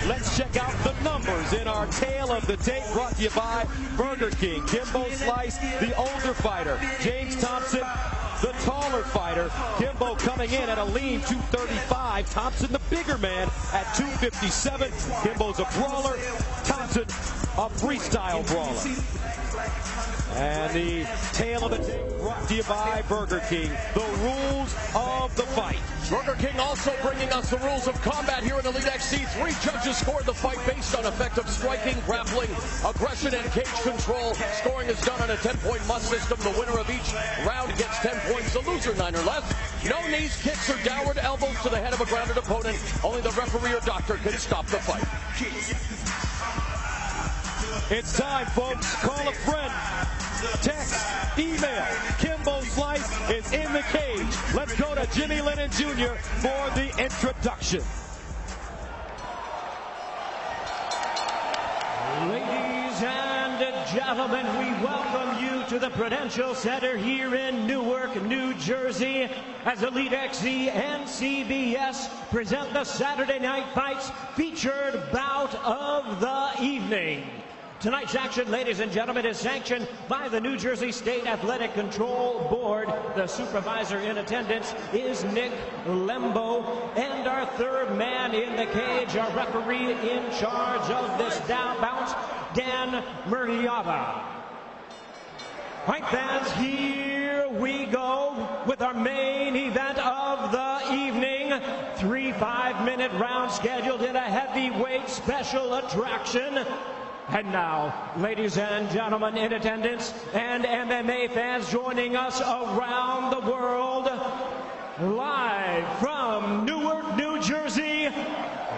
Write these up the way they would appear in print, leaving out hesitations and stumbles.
let's check out the numbers in our tale of the tape brought to you by Burger King. Kimbo Slice, the older fighter. James Thompson, the taller fighter. Kimbo coming in at a lean 235. Thompson, the bigger man, at 257. Kimbo's a brawler. Thompson, a freestyle brawler. And the tale of the tape brought to you by Burger King. The rules of the fight. Burger King also bringing us the rules of combat here in Elite XC. 3 judges scored the fight based on effective striking, grappling, aggression, and cage control. Scoring is done on a 10-point must system. The winner of each round gets 10 points. The loser 9 or less. No knees, kicks, or downward elbows to the head of a grounded opponent. Only the referee or doctor can stop the fight. It's time, folks. Call a friend. Text, email. Kimbo Slice is in the cage. Let's go to Jimmy Lennon Jr. for the introduction. Ladies and gentlemen, we welcome you to the Prudential Center here in Newark, New Jersey, as Elite XC and CBS present the Saturday Night Fights featured bout of the evening. Tonight's action, ladies and gentlemen, is sanctioned by the New Jersey State Athletic Control Board. The supervisor in attendance is Nick Lembo. And our third man in the cage, our referee in charge of this bout, Dan Murriata. Fight fans, here we go with our main event of the evening. 3 5-minute rounds scheduled in a heavyweight special attraction. And now, ladies and gentlemen in attendance and MMA fans joining us around the world, live from Newark, New Jersey,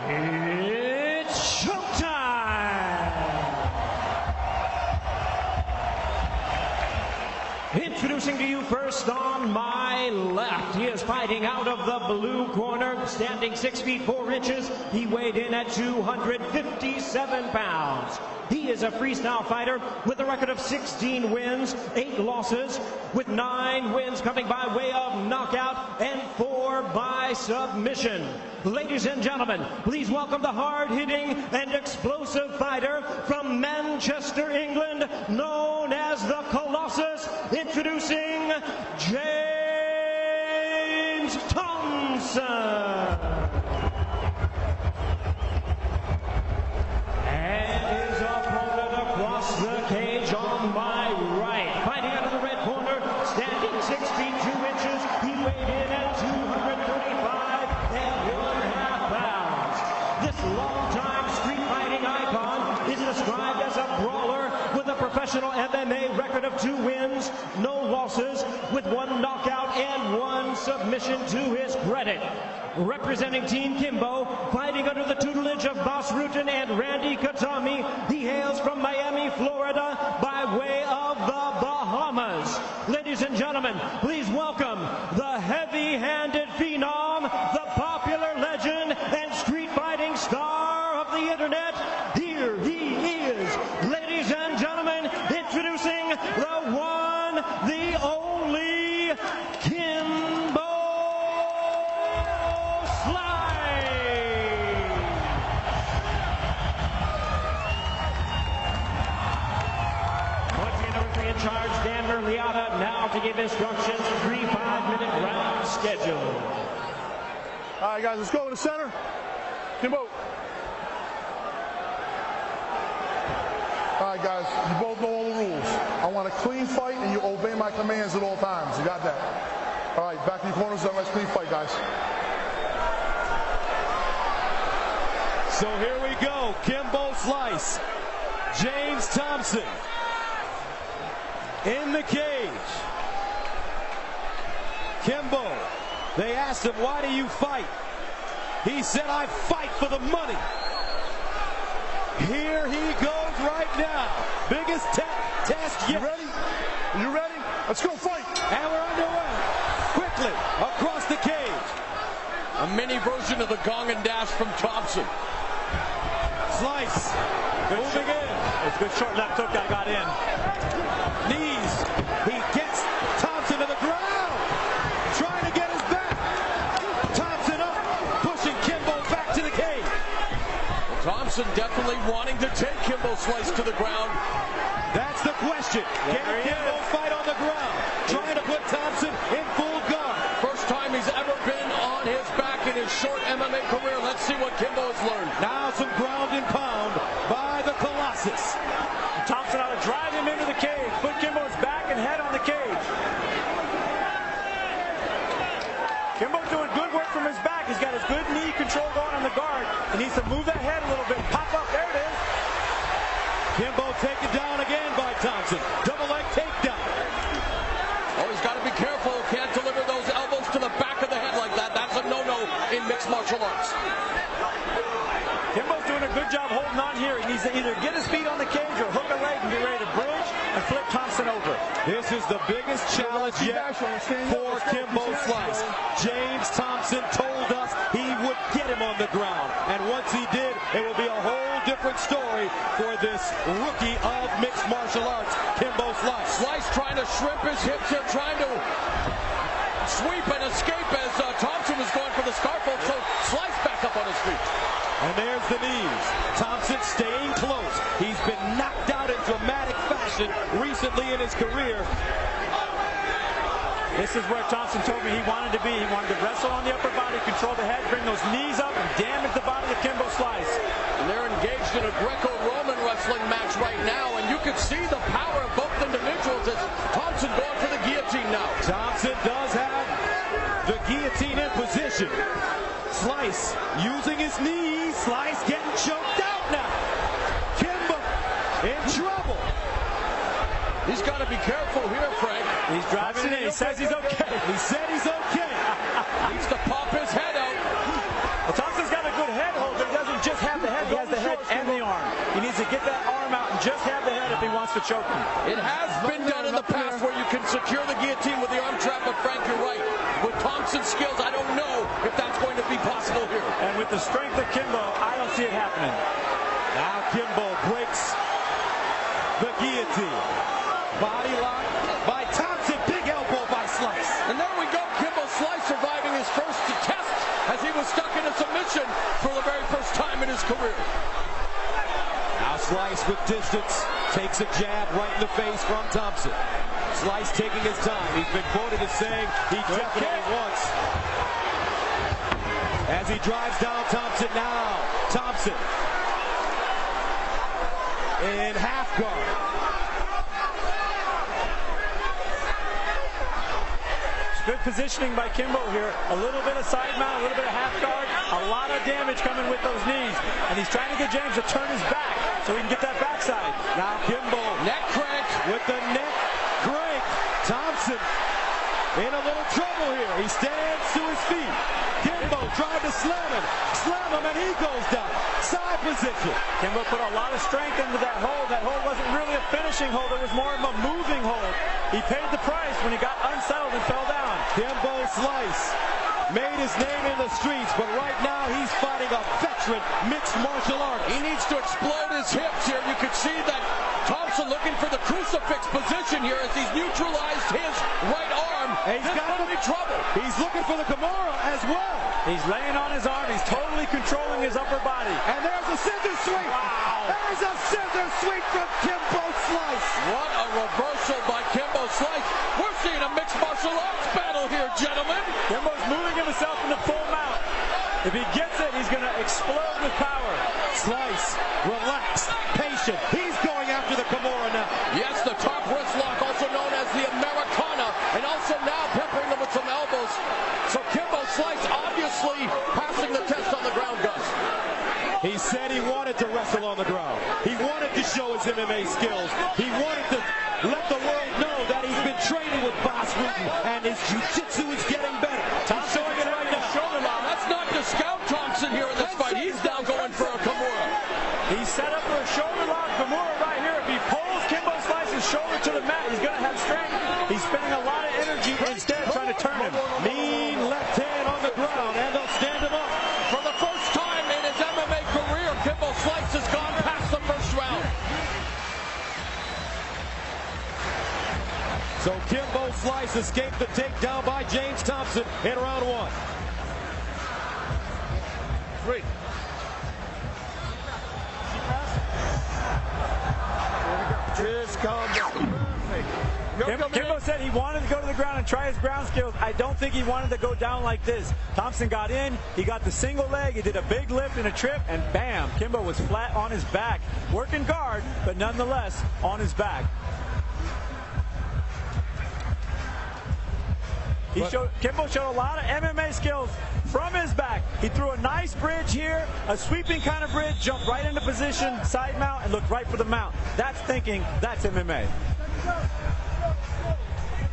it's showtime! Introducing to you first on my left, he is fighting out of the blue corner, standing 6 feet 4 inches. He weighed in at 257 pounds. He is a freestyle fighter with a record of 16 wins, 8 losses, with 9 wins coming by way of knockout and 4 by submission. Ladies and gentlemen, please welcome the hard-hitting and explosive fighter from Manchester, England, known as the Colossus, introducing James Thompson. And his opponent across the cage on my right, fighting out of the red corner, standing 6 feet 2 inches. He weighed in at 235 1/2 pounds. This longtime street fighting icon is described as a brawler with a professional MMA record of 2 wins, no losses, with 1 knockout and 1 submission to his credit. Representing Team Kimbo, fighting under the tutelage of Boss Rutan and Randy Katami, he hails from Miami, Florida, by way of the Bahamas. Ladies and gentlemen, please welcome the heavy-handed phenom, the popular legend and street fighting star of the internet. Here he is, ladies and gentlemen, introducing the one, the only, Kimbo. Charge Dan Murriata now to give instructions. 3 5-minute round schedule. All right, guys, let's go to the center. Kimbo. All right, guys, you both know all the rules. I want a clean fight, and you obey my commands at all times. You got that? All right, back in your corners. Let's clean fight, guys. So here we go. Kimbo Slice. James Thompson in the cage. Kimbo, they asked him, why do you fight? He said, I fight for the money. Here he goes right now. Biggest test yet. You ready? Are you ready? Let's go fight. And we're underway. Quickly, across the cage. A mini version of the gong and dash from Thompson. Slice, moving in. It's a good short left hook that got in. Knees, he gets Thompson to the ground, trying to get his back. Thompson up, pushing Kimbo back to the cage. Thompson definitely wanting to take Kimbo Slice to the ground. That's the question. Can Kimbo fight on the ground? Trying to put Thompson in full guard. First time he's ever been on his back in his short MMA career. Let's see what Kimbo has learned. Now some ground and pound by the Colossus. Thompson ought to drive him into the cage. Put Kimbo's back and head on the cage. Kimbo's doing good work from his back. He's got his good knee control going on the guard. He needs to move that head a little bit. Pop up. There it is. Kimbo taken down again by Thompson. Double leg takedown. Oh, he's got to be careful. Can't deliver those elbows to the back of the head like that. That's a no-no in mixed martial arts. Kimbo's doing a good job holding on here. He needs to either get his feet on the cage or hook a leg and get ready to bridge and flip Thompson over. This is the biggest challenge yet for Kimbo Slice. James Thompson told us he would get him on the ground. And once he did, it will be a whole different story for this rookie of mixed martial arts, Kimbo Slice. Slice trying to shrimp his hips here, trying to sweep and escape as Thompson was going for the scarf hold. So Slice back up on his feet. And there's the knees. Thompson staying close. He's been knocked out in dramatic fashion recently in his career. This is where Thompson told me he wanted to be. He wanted to wrestle on the upper body, control the head, bring those knees up, and damage the body of Kimbo Slice. And they're engaged in a Greco-Roman wrestling match right now, and you can see the power of both individuals as Thompson going for the guillotine now. Thompson does have the guillotine in position. Slice using his knees. Slice getting choked out now. Kimbo in trouble. He's got to be careful here, Frank. He's driving it in. He says he's okay. He said he's okay. Needs to pop his head out. Well, Thompson's got a good head hold, but he doesn't just have the head. He has the head and the arm. He needs to get that arm out and just have the head if he wants to choke him. It has been done in the past where you can secure the guillotine with the arm trap, but Frank, you're right. With Thompson's skills, I don't know if that's going to be possible here. And with the strength of Kimbo, I don't see it happening. Now Kimbo breaks the guillotine. Body lock by Thompson. Big elbow by Slice. And there we go. Kimbo Slice surviving his first test as he was stuck in a submission for the very first time in his career. Now Slice with distance takes a jab right in the face from Thompson. Slice taking his time. He's been quoted as saying he definitely wants. As he drives down Thompson now. Thompson in half guard. Good positioning by Kimbo here. A little bit of side mount, a little bit of half guard. A lot of damage coming with those knees. And he's trying to get James to turn his back so he can get that backside. Now Kimbo Neck crank with the neck crank. Thompson in a little trouble here. He stands to his feet. Kimbo tried to slam him, and he goes down. Side position. Kimbo put a lot of strength into that hold. That hold wasn't really a finishing hold. It was more of a moving hold. He paid the price when he got unsettled and fell down. Kimbo Slice made his name in the streets, but right now he's fighting a veteran mixed martial artist. He needs to explode his hips here. You can see that Thompson looking for the crucifix position here as he's neutralized his right arm. He's got to be trouble. He's looking for the Kimura as well. He's laying on his arm. He's totally controlling his upper body. And there's a scissor sweep. Wow. There's a scissor sweep from Kimbo Slice. What a reversal by Kimbo Slice. We're seeing a mixed martial arts battle here, gentlemen. Kimbo's moving himself into full mount. If he gets it, he's going to explode with power. Slice, relaxed, patient. He's going after the Kimura now. Yes, the top wrist lock, also known as the Americana, and also now peppering them with some elbows. So Kimbo Slice obviously passing the test on the ground, Gus. He said he wanted to wrestle on the ground. He wanted to show his MMA skills. He wanted to let the world know that he's been training with Boss Rutan and his jiu-jitsu is getting better. Thompson showing it right now. Shoulder lock. That's not to scout Thompson here in this fight. He's now going for a Kimura. He's set up for a shoulder lock Kimura right here. If he pulls Kimbo Slice's shoulder to the mat, he's going to have strength. He's spending a lot of energy instead trying to turn him. Mean left hand on the ground, and they'll stand him up. For the first time in his MMA career, Kimbo Slice has gone past the first round. So Kimbo Slice escaped the takedown by James Thompson in round one. 3. Kimbo said he wanted to go to the ground and try his ground skills. I don't think he wanted to go down like this. Thompson got in, he got the single leg, he did a big lift and a trip, and bam, Kimbo was flat on his back. Working guard, but nonetheless on his back. Kimbo showed a lot of MMA skills from his back. He threw a nice bridge here, a sweeping kind of bridge, jumped right into position, side mount, and looked right for the mount. That's thinking, that's MMA.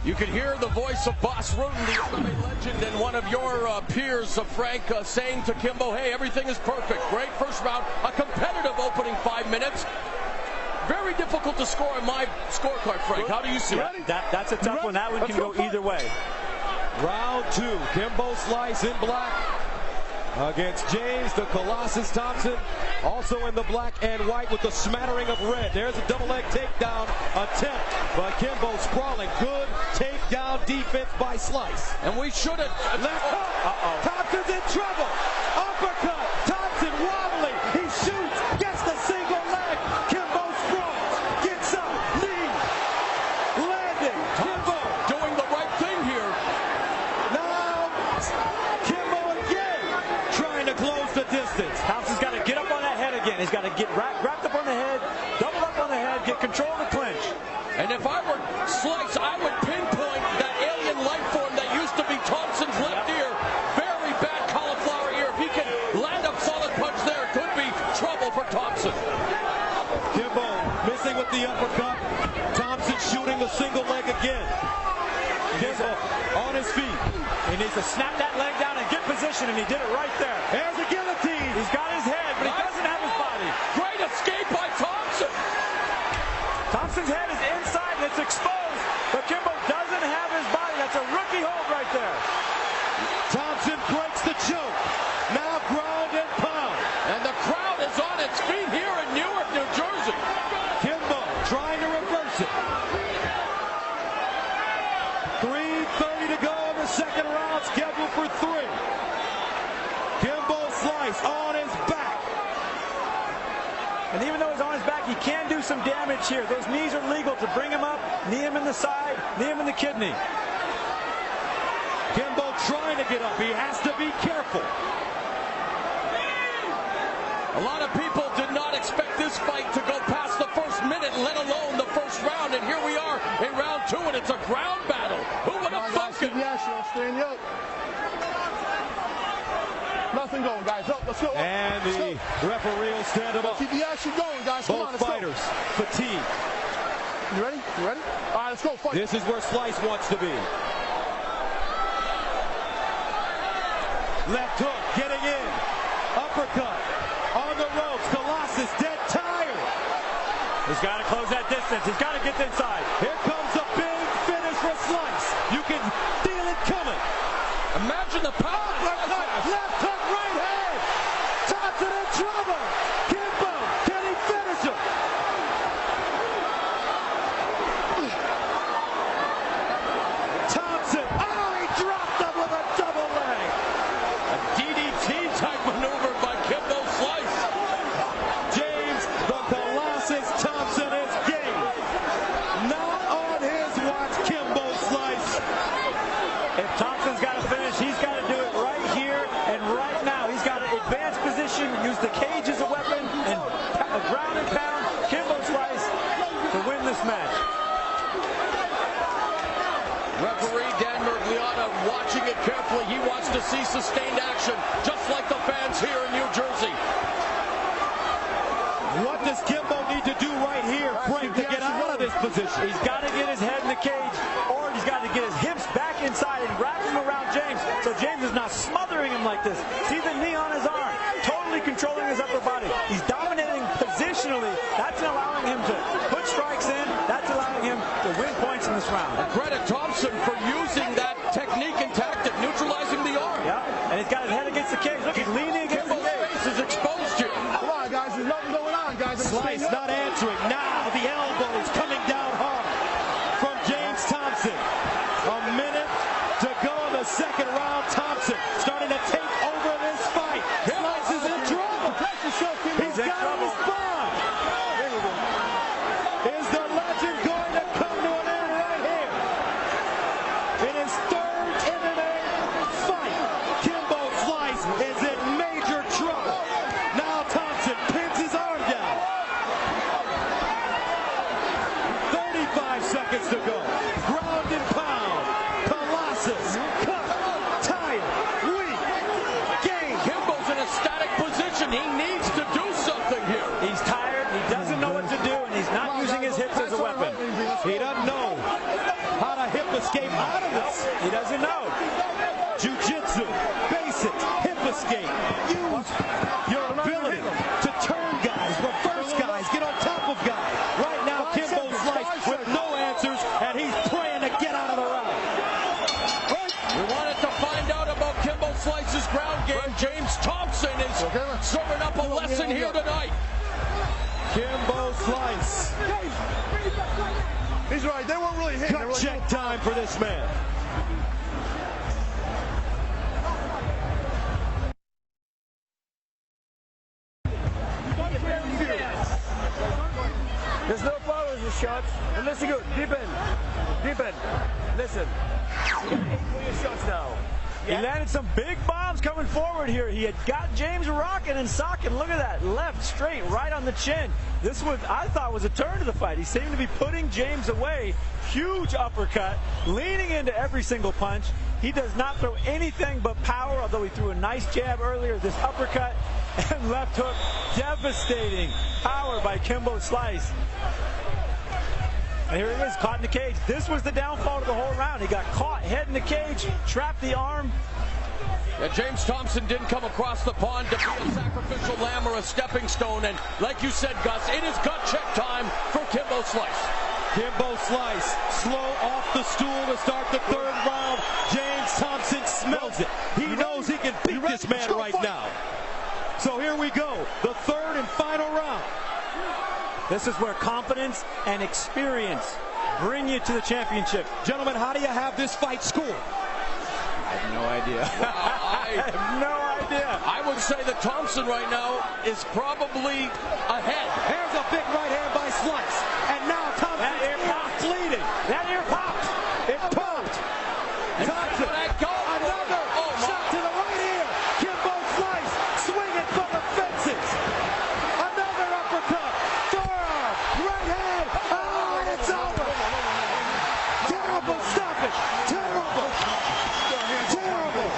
You can hear the voice of Boss Rutan, the MMA legend, and one of your peers, Frank, saying to Kimbo, hey, everything is perfect. Great first round, a competitive opening 5 minutes. Very difficult to score on my scorecard, Frank. How do you see it? That's a tough one. That one can go either way. Round 2, Kimbo Slice in black against James the Colossus Thompson, also in the black and white with the smattering of red. There's a double leg takedown attempt by Kimbo, sprawling. Good takedown defense by Slice. And we should have... Left hook. Thompson's in trouble. Uppercut. Thompson wobbling. He shoots. Gets the single leg. Kimbo sprawls. Gets up. Knee. Landing. Kimbo doing the right thing here. Now, Kimbo again trying to close the distance. Thompson's got to get up on that head again. He's got to get wrapped up on the head, double up on the head, get control of the clinch. And if I were Slice, I would pinpoint that alien life form that used to be Thompson's left ear. Very bad cauliflower ear. If he can land a solid punch there, it could be trouble for Thompson. Kimbo missing with the uppercut. Thompson shooting the single leg again. Kimbo on his feet. He needs to snap that leg down and get position, and he did it right there. There's a guillotine. He's got his head, but he doesn't have his body. Great escape by Thompson. Thompson's head is inside and it's exposed, but Kimbo doesn't have his body. That's a rookie hold right there. Thompson breaks the choke. Now ground and pound. And the crowd is on its feet here in Newark, New Jersey. Kimbo trying to reverse it. 3:30 to go in the second round, scheduled for 3. Kimbo Slice on his back. And even though he's on his back, he can do some damage here. Those knees are legal to bring him up, knee him in the side, knee him in the kidney. Kimbo trying to get up. He has to be careful. A lot of people did not expect this fight to go past the first minute, let alone the first round. And here we are in round 2, and it's a ground battle. Who would have thunk it? Nothing going, guys. Up, let's go. And the referee will stand him up. Keep the action going, guys. Come on, Both let's fighters fatigued. go. You ready? You ready? All right, let's go. Fight. This is where Slice wants to be. Left hook, getting in. Uppercut. On the ropes. Colossus dead tired. He's got to close that distance. He's got to get inside. Here comes a big finish for Slice. You can feel it coming. Imagine the power. Left hook, right hand. Thompson in trouble. Kimbo, can he finish him? Thompson, he dropped him with a double leg. A DDT type maneuver by Kimbo Slice. James the Colossus Thompson is game. Not on his watch, Kimbo Slice. If Thompson's got to finish, he's got to do it right here and right now. He's got to advance position, use the cage as a weapon, and ground and pound Kimbo Slice to win this match. Referee Dan Mergliata watching it carefully. He wants to see sustained action, just like the fans here in New Jersey. What does Kimbo need to do right here, Frank, to get out of this position? He's got to get his head in the cage, or he's got to get his hips back inside and wrap him around James, so James is not smothering him like this. See the knee on his arm, totally controlling his upper body. He's dominating positionally. That's allowing him to put strikes in. That's allowing him to win points in this round. And credit Thompson for using that technique and tactic, neutralizing the arm. Yeah, and he's got his head against the cage. Look, he's leaning against the Kimbo's cage. face is exposed here. Come on, guys. There's nothing going on, guys. Slice not answering. Now the elbows coming down hard from James Thompson. A minute to go in the second round. Thompson starting to take over this fight. Slice is in trouble. He's got him in spine. Is the legend Thompson is serving up a lesson here tonight. Kimbo Slice. He's right. They weren't really hitting. Gut check time for this man. There's no power in the shots. And listen good. Deep in. Deep in. Listen. You got 8 clear shots now. He landed some big bombs coming forward here. He had got James rocking and socking. Look at that. Left, straight, right on the chin. This was, I thought, was a turn to the fight. He seemed to be putting James away. Huge uppercut, leaning into every single punch. He does not throw anything but power, although he threw a nice jab earlier. This uppercut and left hook, devastating power by Kimbo Slice. And here he is, caught in the cage. This was the downfall of the whole round. He got caught, head in the cage, trapped the arm. Yeah, James Thompson didn't come across the pond to be a sacrificial lamb or a stepping stone. And like you said, Gus, it is gut check time for Kimbo Slice. Kimbo Slice, slow off the stool to start the third round. James Thompson smells it. He knows he can beat this man right now. So here we go, the third and final round. This is where confidence and experience bring you to the championship. Gentlemen, how do you have this fight scored? I have no idea. I have no idea. I would say that Thompson right now is probably ahead. There's a big right hand by Slice. And now Thompson's ear popped, bleeding. That ear popped. It popped. Thompson, another shot to the right ear. Kimbo Slice swinging for the fences. Another uppercut. Forearm, right hand. Oh, and it's over. Terrible stoppage. Terrible. Terrible.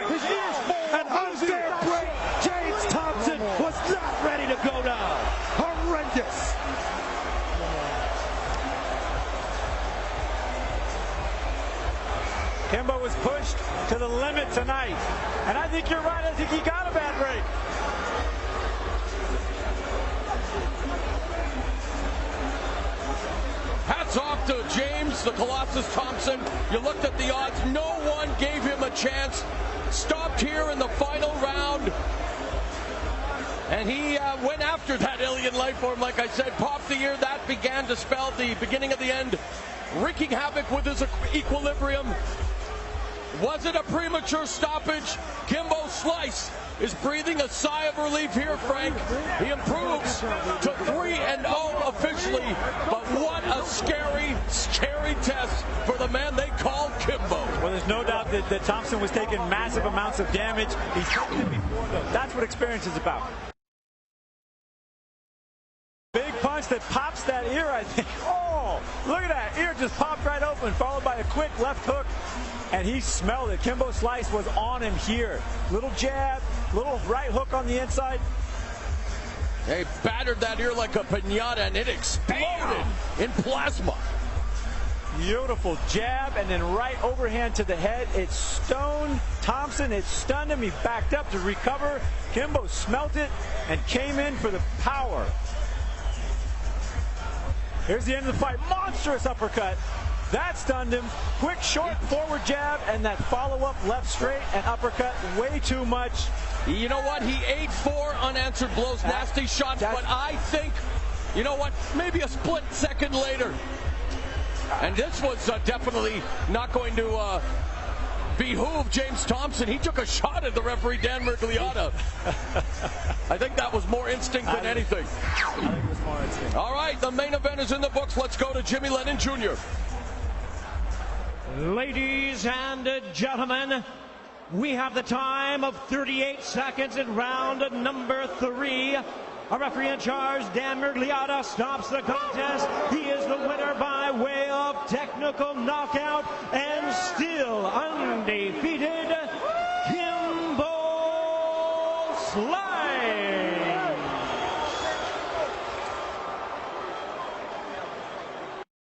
His ears fall. An unfair break. James Thompson was not ready to go down. Horrendous. Kimbo was pushed to the limit tonight. And I think you're right. I think he got a bad break. Hats off to James, the Colossus Thompson. You looked at the odds. No one gave him a chance. Stopped here in the final round. And he went after that alien life form, like I said. Popped the ear. That began to spell the beginning of the end. Wreaking havoc with his equilibrium. Was it a premature stoppage? Kimbo Slice is breathing a sigh of relief here, Frank. He improves to 3-0 officially, but what a scary, scary test for the man they call Kimbo. Well, there's no doubt that Thompson was taking massive amounts of damage. He's taken it before, though. That's what experience is about. Big punch that pops that ear, I think. Oh, look at that. Ear just popped right open, followed by a quick left hook. And he smelled it. Kimbo Slice was on him here. Little jab, little right hook on the inside. They battered that ear like a piñata, and it exploded in plasma. Beautiful jab, and then right overhand to the head. It stoned Thompson. It stunned him. He backed up to recover. Kimbo smelt it and came in for the power. Here's the end of the fight. Monstrous uppercut. That stunned him. Quick, short, forward jab, and that follow-up left straight and uppercut. Way too much. You know what? He ate 4 unanswered blows, nasty shots, but I think, you know what? Maybe a split second later. And this was definitely not going to behoove James Thompson. He took a shot at the referee, Dan Mergliotta. I think that was more instinct than anything. I think it was more instinct. All right, the main event is in the books. Let's go to Jimmy Lennon Jr. Ladies and gentlemen, we have the time of 38 seconds in round number 3. Our referee in charge, Dan Mergliotta, stops the contest. He is the winner by way of technical knockout and still undefeated,